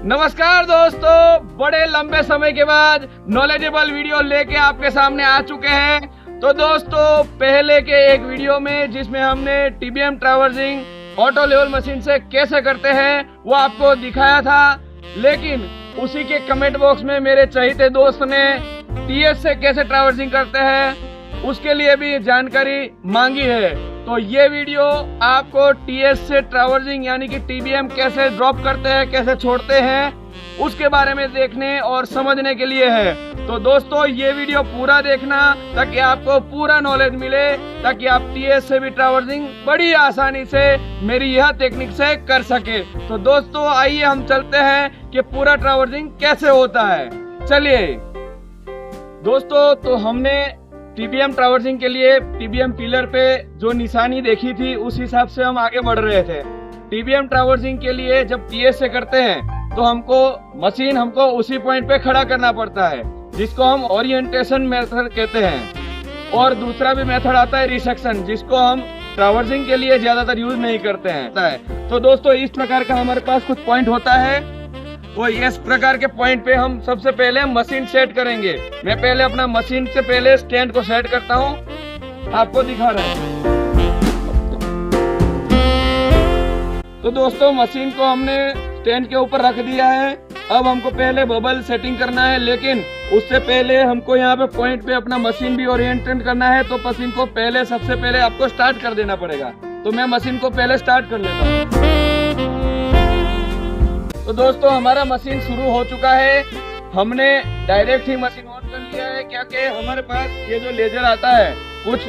नमस्कार दोस्तों, बड़े लंबे समय के बाद नॉलेजेबल वीडियो लेके आपके सामने आ चुके हैं। तो दोस्तों, पहले के एक वीडियो में जिसमें हमने TBM traversing auto level machine से कैसे करते हैं वो आपको दिखाया था, लेकिन उसी के कमेंट बॉक्स में मेरे चहेते दोस्त ने टीएस से कैसे ट्रैवर्सिंग करते हैं उसके लिए भी जानकारी मांगी है। तो ये वीडियो आपको टीएस से ट्रैवर्सिंग यानी कि टीबीएम कैसे ड्रॉप करते हैं, कैसे छोड़ते हैं उसके बारे में देखने और समझने के लिए है। तो दोस्तों, ये वीडियो पूरा देखना ताकि आपको पूरा नॉलेज मिले, ताकि आप टीएस से भी ट्रैवर्सिंग बड़ी आसानी से मेरी यह टेक्निक से कर सके। तो दोस्तों, आइए हम चलते हैं कि पूरा ट्रैवर्सिंग कैसे होता है। चलिए दोस्तों, तो हमने टीबीएम ट्रैवर्सिंग के लिए टीबीएम पिलर पे जो निशानी देखी थी उस हिसाब से हम आगे बढ़ रहे थे। टीबीएम ट्रैवर्सिंग के लिए जब टीएस से करते हैं तो मशीन हमको उसी पॉइंट पे खड़ा करना पड़ता है, जिसको हम ओरिएंटेशन मेथड कहते हैं। और दूसरा भी मेथड आता है रिसेक्शन, जिसको हम ट्रैवर्सिंग के लिए ज्यादातर यूज नहीं करते हैं। तो दोस्तों, इस प्रकार का हमारे पास कुछ पॉइंट होता है। वो इस प्रकार के पॉइंट पे हम सबसे पहले मशीन सेट करेंगे। मैं पहले अपना मशीन से पहले स्टैंड को सेट करता हूँ, आपको दिखा रहा हूँ। तो दोस्तों, मशीन को हमने स्टैंड के ऊपर रख दिया है। अब हमको पहले बबल सेटिंग करना है, लेकिन उससे पहले हमको यहाँ पे पॉइंट पे अपना मशीन भी ओरिएंटेड करना है। तो मशीन को पहले सबसे पहले आपको स्टार्ट कर देना पड़ेगा। तो मैं मशीन को पहले स्टार्ट कर लेता हूँ। तो दोस्तों, हमारा मशीन शुरू हो चुका है। हमने डायरेक्ट ही मशीन ऑन कर लिया है, क्योंकि हमारे पास ये जो लेजर आता है, कुछ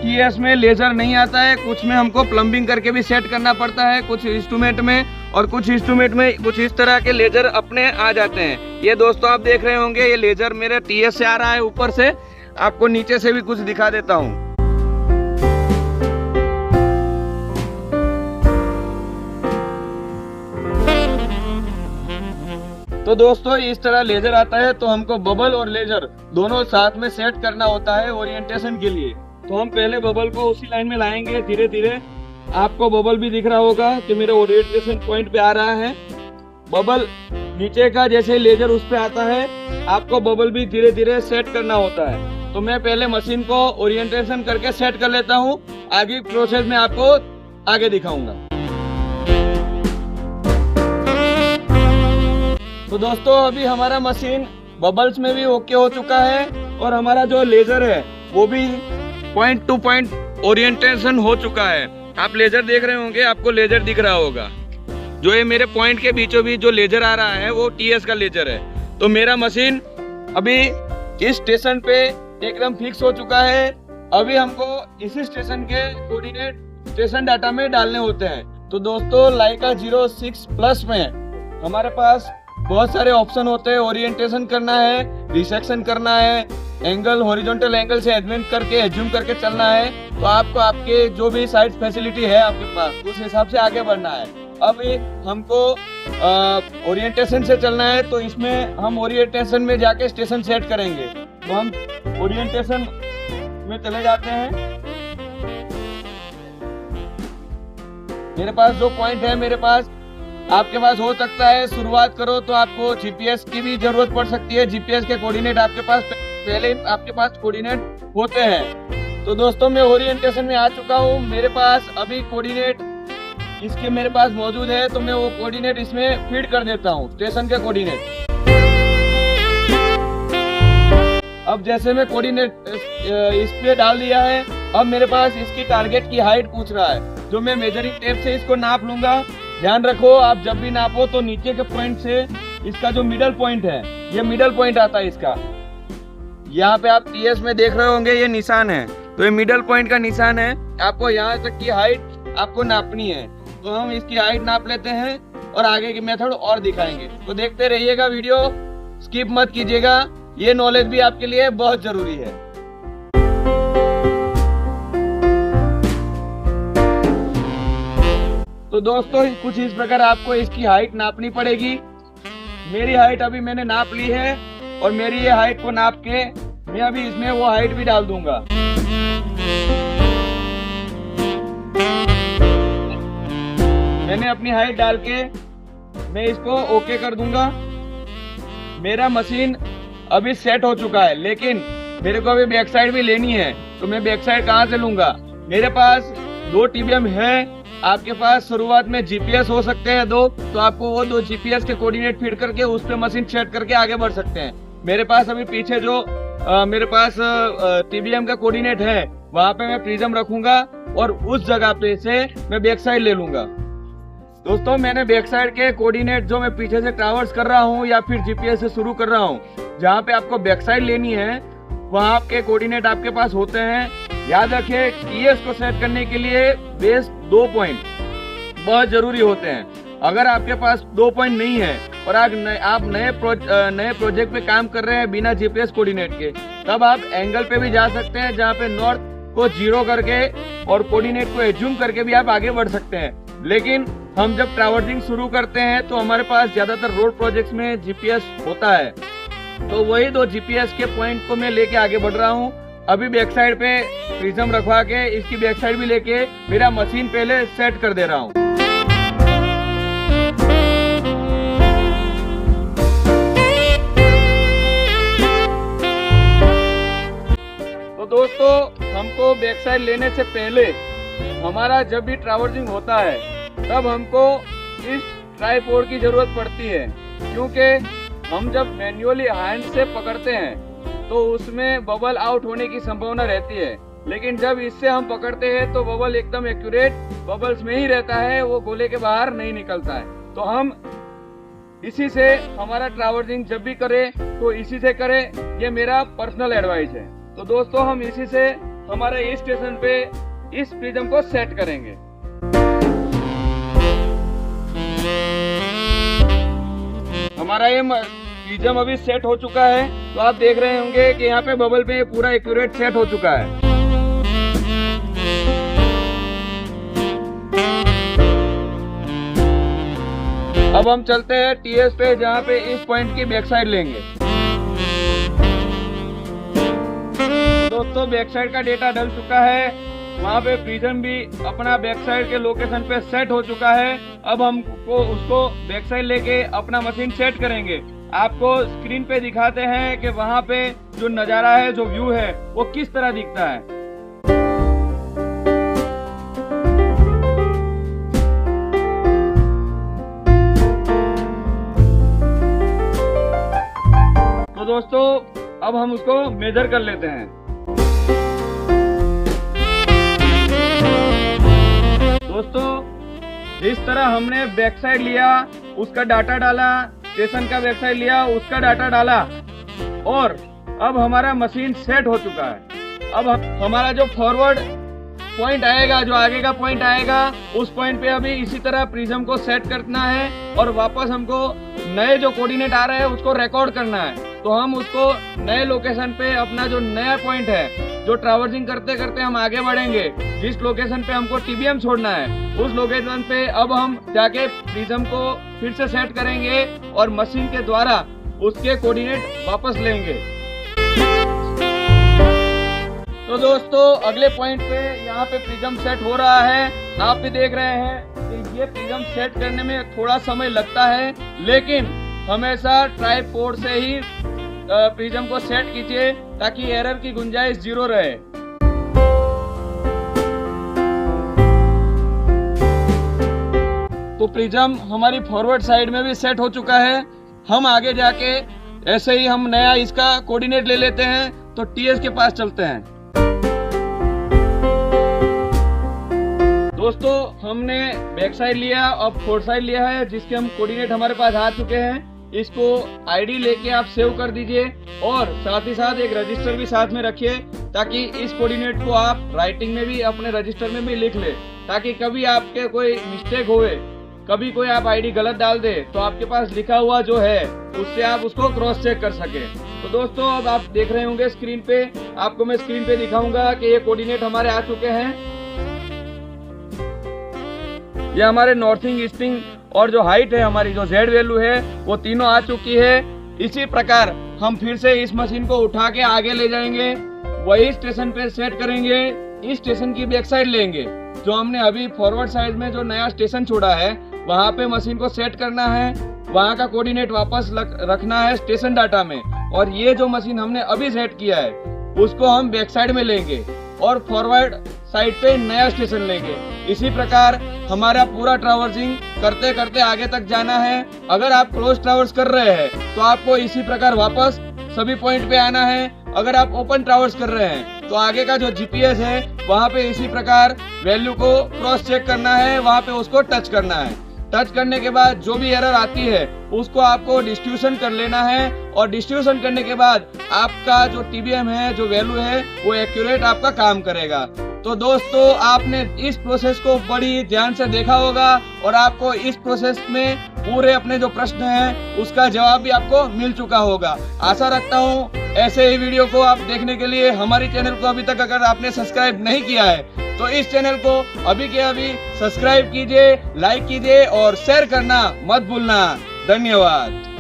टीएस में लेजर नहीं आता है, कुछ में हमको प्लम्बिंग करके भी सेट करना पड़ता है, कुछ इंस्ट्रूमेंट में, और कुछ इंस्ट्रूमेंट में कुछ इस तरह के लेजर अपने आ जाते हैं। ये दोस्तों आप देख रहे होंगे, ये लेजर मेरे टीएस से आ रहा है ऊपर से। आपको नीचे से भी कुछ दिखा देता हूँ। तो दोस्तों, इस तरह लेजर आता है, तो हमको बबल और लेजर दोनों साथ में सेट करना होता है ओरिएंटेशन के लिए। तो हम पहले बबल को उसी लाइन में लाएंगे धीरे धीरे। आपको बबल भी दिख रहा होगा कि मेरे ओरिएंटेशन पॉइंट पे आ रहा है। बबल नीचे का जैसे लेजर उस पे आता है, आपको बबल भी धीरे धीरे सेट करना होता है। तो मैं पहले मशीन को ओरिएंटेशन करके सेट कर लेता हूँ, आगे प्रोसेस में आपको आगे दिखाऊंगा। तो दोस्तों, अभी हमारा मशीन बबल्स में भी ओके हो चुका है, और हमारा जो लेजर है वो भी पॉइंट टू पॉइंट ओरिएंटेशन हो चुका है। आप लेजर देख रहे होंगे, आपको लेजर दिख रहा होगा। जो ये मेरे पॉइंट के बीचों बीच जो लेजर आ रहा है वो टीएस का लेजर है। तो मेरा मशीन अभी इस स्टेशन पे एकदम फिक्स हो चुका है। अभी हमको इसी स्टेशन के कोऑर्डिनेट स्टेशन डाटा में डालने होते हैं। तो दोस्तों, लाइका 06 प्लस में हमारे पास बहुत सारे ऑप्शन होते हैं। ओरिएंटेशन करना है, रिसेक्शन करना है, एंगल हॉरिजॉन्टल एंगल से एडजस्ट करके एज्यूम करके चलना है। तो आपको आपके जो भी साइड फैसिलिटी है आपके पास, उस हिसाब से आगे बढ़ना है। अब हमको ओरिएंटेशन से चलना है, तो इसमें हम ओरिएंटेशन में जाके स्टेशन सेट करेंगे। तो हम ओरिएंटेशन में चले जाते हैं। मेरे पास जो पॉइंट है, मेरे पास आपके पास हो सकता है शुरुआत करो तो आपको जीपीएस की भी जरूरत पड़ सकती है। जीपीएस के कोऑर्डिनेट आपके पास पहले आपके पास कोऑर्डिनेट होते हैं। तो दोस्तों, मैं ओरिएंटेशन में आ चुका हूँ। मेरे पास अभी कोऑर्डिनेट इसके मेरे पास मौजूद है, तो मैं वो कोऑर्डिनेट इसमें फीड कर देता हूँ, स्टेशन के कोऑर्डिनेट। अब जैसे मैं कोऑर्डिनेट इस पे डाल दिया है, अब मेरे पास इसकी टारगेट की हाइट पूछ रहा है, जो मैं मेजरिंग टेप से इसको नाप लूंगा। ध्यान रखो, आप जब भी नापो तो नीचे के पॉइंट से इसका जो मिडल पॉइंट है, ये मिडल पॉइंट आता है इसका। यहाँ पे आप टीएस में देख रहे होंगे, ये निशान है, तो ये मिडल पॉइंट का निशान है। आपको यहाँ तक की हाइट आपको नापनी है। तो हम इसकी हाइट नाप लेते हैं और आगे की मेथड और दिखाएंगे। तो देखते रहिएगा वीडियो, स्किप मत कीजिएगा, ये नॉलेज भी आपके लिए बहुत जरूरी है। तो दोस्तों, कुछ इस प्रकार आपको इसकी हाइट नापनी पड़ेगी। मेरी हाइट अभी मैंने नाप ली है, और मेरी ये हाइट को नाप के मैं अभी इसमें वो हाइट भी डाल दूंगा। मैंने अपनी हाइट डाल के मैं इसको ओके कर दूंगा। मेरा मशीन अभी सेट हो चुका है, लेकिन मेरे को अभी बैक साइड भी लेनी है, तो मैं बैक साइड कहाँ से लूंगा? मेरे पास 2 TBM है। आपके पास शुरुआत में GPS हो सकते हैं 2, तो आपको वो 2 GPS के कोऑर्डिनेट फीड करके उस पे मशीन सेट करके आगे बढ़ सकते हैं। मेरे पास अभी पीछे जो मेरे पास TBM का कोऑर्डिनेट है, वहाँ पे मैं प्रिज्म रखूंगा और उस जगह पे से मैं बैक साइड ले लूंगा। दोस्तों, मैंने बैक साइड के कोऑर्डिनेट जो मैं पीछे से ट्रैवर्स कर रहा हूँ या फिर GPS से शुरू कर रहा हूँ, जहाँ पे आपको बैक साइड लेनी है वहाँ के कोऑर्डिनेट आपके पास होते हैं। याद रखिए, TS को सेट करने के लिए बेस 2 पॉइंट बहुत जरूरी होते हैं। अगर आपके पास 2 पॉइंट नहीं है और आप नए प्रोजेक्ट पे काम कर रहे हैं बिना GPS कोऑर्डिनेट के, तब आप एंगल पे भी जा सकते हैं, जहाँ पे नॉर्थ को 0 करके और कोऑर्डिनेट को एज्यूम करके भी आप आगे बढ़ सकते हैं। लेकिन हम जब ट्रैवर्सिंग शुरू करते हैं तो हमारे पास ज्यादातर रोड प्रोजेक्ट्स में GPS होता है, तो वही 2 GPS के पॉइंट को मैं लेके आगे बढ़ रहा हूँ। अभी बैक साइड पे प्रिज्म रखवा के इसकी बैक साइड भी लेके मेरा मशीन पहले सेट कर दे रहा हूँ। तो दोस्तों, हमको बैक साइड लेने से पहले हमारा जब भी ट्रैवर्सिंग होता है तब हमको इस ट्राइपॉड की जरूरत पड़ती है, क्योंकि हम जब मैन्युअली हैंड से पकड़ते हैं तो उसमें बबल आउट होने की संभावना रहती है, लेकिन जब इससे हम पकड़ते हैं तो बबल एकदम एक्यूरेट बबल्स में ही रहता है, वो गोले के बाहर नहीं निकलता है। तो हम इसी से हमारा ट्रैवर्सिंग जब भी करें तो इसी से करें, ये मेरा पर्सनल एडवाइस है। तो दोस्तों, हम इसी से हमारे इस स्टेशन पे इस प्रिज्म को सेट करेंगे। हमारा ये प्रिज्म अभी सेट हो चुका है, तो आप देख रहे होंगे कि यहाँ पे बबल पे पूरा एक्यूरेट सेट हो चुका है। अब हम चलते हैं TS पे, जहाँ पे इस पॉइंट की बैक साइड लेंगे। दोस्तों, बैक साइड का डेटा डल चुका है, वहाँ पे प्रिज्म भी अपना बैक साइड के लोकेशन पे सेट हो चुका है। अब हमको उसको बैक साइड लेके अपना मशीन सेट करेंगे। आपको स्क्रीन पे दिखाते हैं कि वहाँ पे जो नज़ारा है, जो व्यू है, वो किस तरह दिखता है। तो दोस्तों, अब हम उसको मेजर कर लेते हैं। दोस्तों, जिस तरह हमने बैक साइड लिया, उसका डाटा डाला, स्टेशन का बैक साइड लिया, उसका डाटा डाला, और अब हमारा मशीन सेट हो चुका है। अब हमारा जो फॉरवर्ड पॉइंट आएगा, जो आगे का पॉइंट आएगा, उस पॉइंट पे अभी इसी तरह प्रिज्म को सेट करना है और वापस हमको नए जो कोऑर्डिनेट आ रहे हैं उसको रिकॉर्ड करना है। तो हम उसको नए लोकेशन पे अपना जो नया पॉइंट है, जो ट्रैवर्सिंग करते करते हम आगे बढ़ेंगे, जिस लोकेशन पे हमको TBM छोड़ना है, उस लोकेशन पे अब हम जाके प्रिज्म को फिर से सेट करेंगे और मशीन के द्वारा उसके कोऑर्डिनेट वापस लेंगे। तो दोस्तों, अगले पॉइंट पे यहाँ पे प्रिज्म सेट हो रहा है। आप भी देख रहे हैं कि ये प्रिज्म सेट करने में थोड़ा समय लगता है, लेकिन हमेशा ट्राइपॉड से ही प्रिज्म को सेट कीजिए ताकि एरर की गुंजाइश 0 रहे। तो प्रिज्म हमारी फॉरवर्ड साइड में भी सेट हो चुका है। हम आगे जाके ऐसे ही हम नया इसका कोऑर्डिनेट ले लेते हैं, तो TS के पास चलते हैं। दोस्तों, हमने बैक साइड लिया और फोर्थ साइड लिया है, जिसके हम कोऑर्डिनेट हमारे पास आ चुके हैं। इसको ID लेके आप सेव कर दीजिए और साथ ही साथ एक रजिस्टर भी साथ में रखिए, ताकि इस कोऑर्डिनेट को आप राइटिंग में भी अपने रजिस्टर में भी लिख ले, ताकि कभी आपके कोई मिस्टेक होए, कभी कोई आप ID गलत डाल दे, तो आपके पास लिखा हुआ जो है उससे आप उसको क्रॉस चेक कर सके। तो दोस्तों, अब आप देख रहे होंगे स्क्रीन पे, आपको मैं स्क्रीन पे दिखाऊंगा कि ये कोऑर्डिनेट हमारे आ चुके हैं। ये हमारे नॉर्थिंग, ईस्टिंग और जो हाइट है हमारी, जो Z वैल्यू है, वो तीनों आ चुकी है। इसी प्रकार हम फिर से इस मशीन को उठा के आगे ले जाएंगे, वही स्टेशन पे सेट करेंगे, इस स्टेशन की बैक साइड लेंगे। जो हमने अभी फॉरवर्ड साइड में जो नया स्टेशन छोड़ा है, वहाँ पे मशीन को सेट करना है वहाँ का कोऑर्डिनेट वापस रखना है स्टेशन डाटा में। और ये जो मशीन हमने अभी सेट किया है उसको हम बैक साइड में लेंगे और फॉरवर्ड साइड पे नया स्टेशन लेंगे। इसी प्रकार हमारा पूरा ट्रैवर्सिंग करते करते आगे तक जाना है। अगर आप क्लोज ट्रैवर्स कर रहे हैं तो आपको इसी प्रकार वापस सभी पॉइंट पे आना है। अगर आप ओपन ट्रैवर्स कर रहे हैं तो आगे का जो जीपीएस है वहाँ पे इसी प्रकार वैल्यू को क्रॉस चेक करना है, वहाँ पे उसको टच करना है। टच करने के बाद जो भी एरर आती है उसको आपको डिस्ट्रीब्यूशन कर लेना है और डिस्ट्रीब्यूशन करने के बाद आपका जो टीबीएम है, जो वैल्यू है, वो एक्यूरेट आपका काम करेगा। तो दोस्तों आपने इस प्रोसेस को बड़ी ध्यान से देखा होगा और आपको इस प्रोसेस में पूरे अपने जो प्रश्न हैं उसका जवाब भी आपको मिल चुका होगा। आशा रखता हूँ ऐसे ही वीडियो को आप देखने के लिए हमारी चैनल को अभी तक अगर आपने सब्सक्राइब नहीं किया है तो इस चैनल को अभी के अभी सब्सक्राइब कीजिए, लाइक कीजिए और शेयर करना मत भूलना। धन्यवाद।